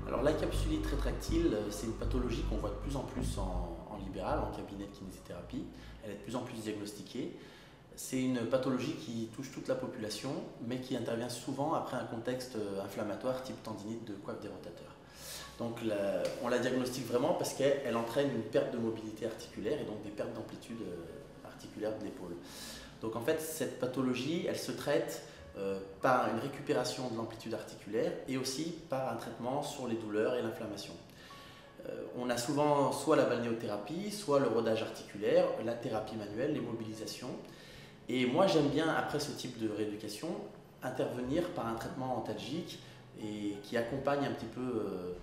Alors la capsulite rétractile, c'est une pathologie qu'on voit de plus en plus en libéral, en cabinet de kinésithérapie. Elle est de plus en plus diagnostiquée. C'est une pathologie qui touche toute la population, mais qui intervient souvent après un contexte inflammatoire type tendinite de coiffe des rotateurs. Donc on la diagnostique vraiment parce qu'elle entraîne une perte de mobilité articulaire et donc des pertes d'amplitude articulaire de l'épaule. Donc en fait, cette pathologie, elle se traite par une récupération de l'amplitude articulaire et aussi par un traitement sur les douleurs et l'inflammation. On a souvent soit la balnéothérapie, soit le rodage articulaire, la thérapie manuelle, les mobilisations. Et moi j'aime bien, après ce type de rééducation, intervenir par un traitement antalgique et qui accompagne un petit peu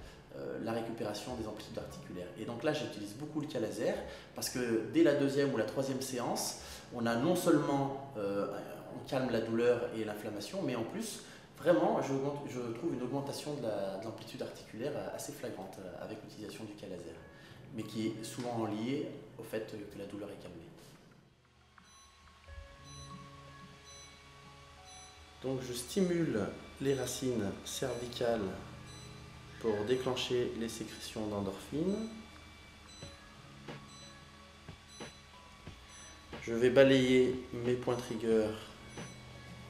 la récupération des amplitudes articulaires. Et donc là j'utilise beaucoup le Calazer parce que dès la deuxième ou la troisième séance, on a non seulement on calme la douleur et l'inflammation, mais en plus vraiment je trouve une augmentation de l'amplitude articulaire assez flagrante avec l'utilisation du Calazer, mais qui est souvent liée au fait que la douleur est calmée. Donc je stimule les racines cervicales pour déclencher les sécrétions d'endorphines. Je vais balayer mes points triggers,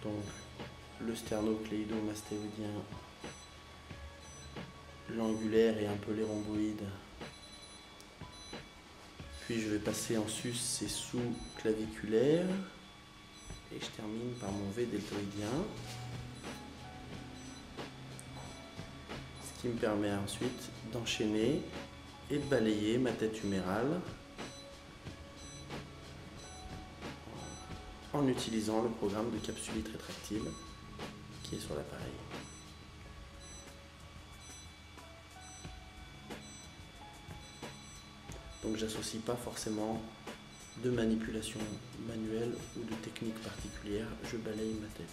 donc le sternocléido-mastéodien, l'angulaire et un peu les rhomboïdes. Puis je vais passer en sus et sous-claviculaire. Et je termine par mon V deltoïdien. Ce qui me permet ensuite d'enchaîner et de balayer ma tête humérale en utilisant le programme de capsulite rétractile qui est sur l'appareil. Donc j'associe pas forcément de manipulation manuelle ou de technique particulière, je balaye ma tête.